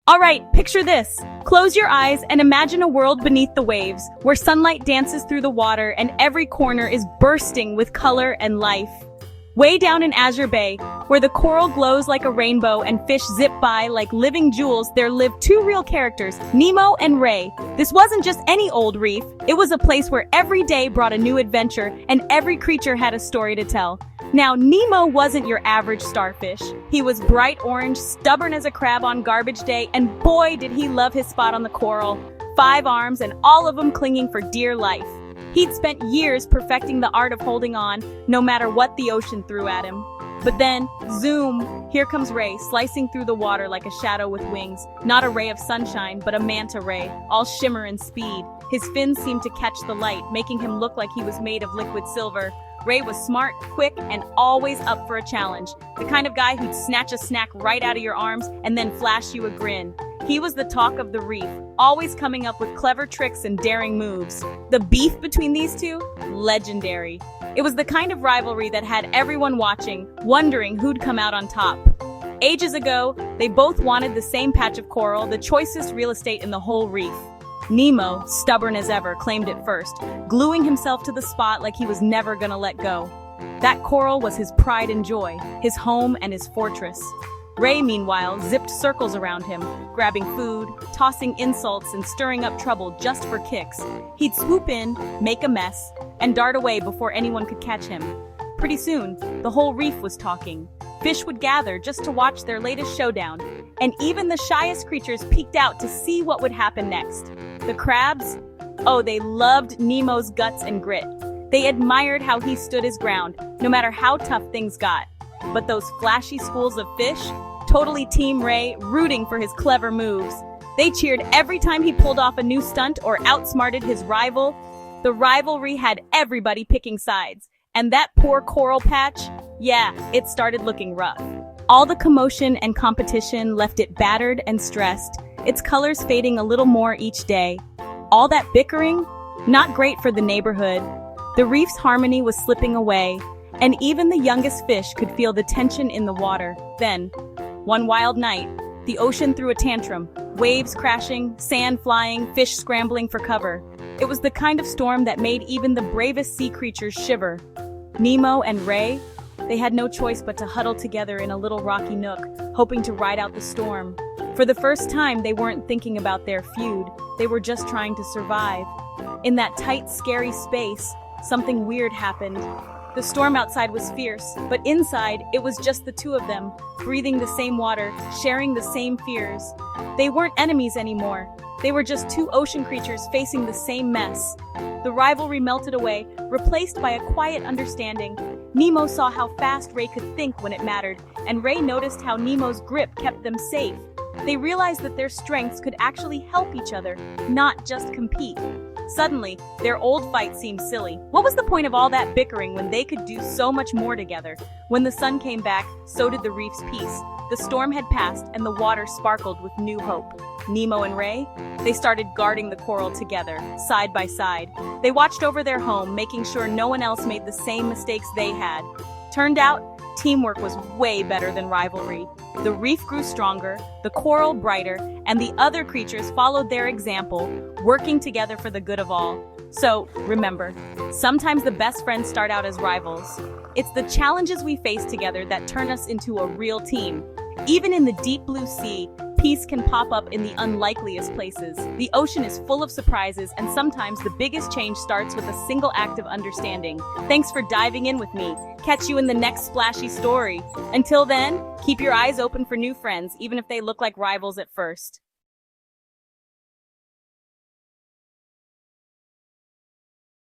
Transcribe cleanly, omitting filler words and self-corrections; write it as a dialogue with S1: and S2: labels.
S1: Alright, picture this. Close your eyes and imagine a world beneath the waves, where sunlight dances through the water and every corner is bursting with color and life. Way down in Azure Bay, where the coral glows like a rainbow and fish zip by like living jewels, there lived two real characters, Nemo and Ray. This wasn't just any old reef, it was a place where every day brought a new adventure and every creature had a story to tell. Now, Nemo wasn't your average starfish. He was bright orange, stubborn as a crab on garbage day, and boy did he love his spot on the coral. 5 arms and all of them clinging for dear life. He'd spent years perfecting the art of holding on, no matter what the ocean threw at him. But then, zoom, here comes Ray, slicing through the water like a shadow with wings. Not a ray of sunshine, but a manta ray, all shimmer and speed. His fins seemed to catch the light, making him look like he was made of liquid silver. Ray was smart, quick, and always up for a challenge. The kind of guy who'd snatch a snack right out of your arms and then flash you a grin. He was the talk of the reef, always coming up with clever tricks and daring moves. The beef between these two? Legendary. It was the kind of rivalry that had everyone watching, wondering who'd come out on top. Ages ago, they both wanted the same patch of coral, the choicest real estate in the whole reef. Nemo, stubborn as ever, claimed it first, gluing himself to the spot like he was never gonna let go. That coral was his pride and joy, his home and his fortress. Ray, meanwhile, zipped circles around him, grabbing food, tossing insults, and stirring up trouble just for kicks. He'd swoop in, make a mess, and dart away before anyone could catch him. Pretty soon, the whole reef was talking. Fish would gather just to watch their latest showdown, and even the shyest creatures peeked out to see what would happen next. The crabs? Oh, they loved Nemo's guts and grit. They admired how he stood his ground, no matter how tough things got. But those flashy schools of fish? Totally Team Ray, rooting for his clever moves. They cheered every time he pulled off a new stunt or outsmarted his rival. The rivalry had everybody picking sides. And that poor coral patch? Yeah, it started looking rough. All the commotion and competition left it battered and stressed, its colors fading a little more each day. All that bickering? Not great for the neighborhood. The reef's harmony was slipping away, and even the youngest fish could feel the tension in the water. Then, one wild night, the ocean threw a tantrum, waves crashing, sand flying, fish scrambling for cover. It was the kind of storm that made even the bravest sea creatures shiver. Nemo and Ray? They had no choice but to huddle together in a little rocky nook, hoping to ride out the storm. For the first time, they weren't thinking about their feud. They were just trying to survive. In that tight, scary space, something weird happened. The storm outside was fierce, but inside, it was just the two of them, breathing the same water, sharing the same fears. They weren't enemies anymore. They were just two ocean creatures facing the same mess. The rivalry melted away, replaced by a quiet understanding. Nemo saw how fast Ray could think when it mattered, and Ray noticed how Nemo's grip kept them safe. They realized that their strengths could actually help each other, not just compete. Suddenly, their old fight seemed silly. What was the point of all that bickering when they could do so much more together? When the sun came back, so did the reef's peace. The storm had passed, and the water sparkled with new hope. Nemo and Ray? They started guarding the coral together, side by side. They watched over their home, making sure no one else made the same mistakes they had. Turned out, teamwork was way better than rivalry. The reef grew stronger, the coral brighter, and the other creatures followed their example, working together for the good of all. So, remember, sometimes the best friends start out as rivals. It's the challenges we face together that turn us into a real team. Even in the deep blue sea, peace can pop up in the unlikeliest places. The ocean is full of surprises, and sometimes the biggest change starts with a single act of understanding. Thanks for diving in with me. Catch you in the next splashy story. Until then, keep your eyes open for new friends, even if they look like rivals at first.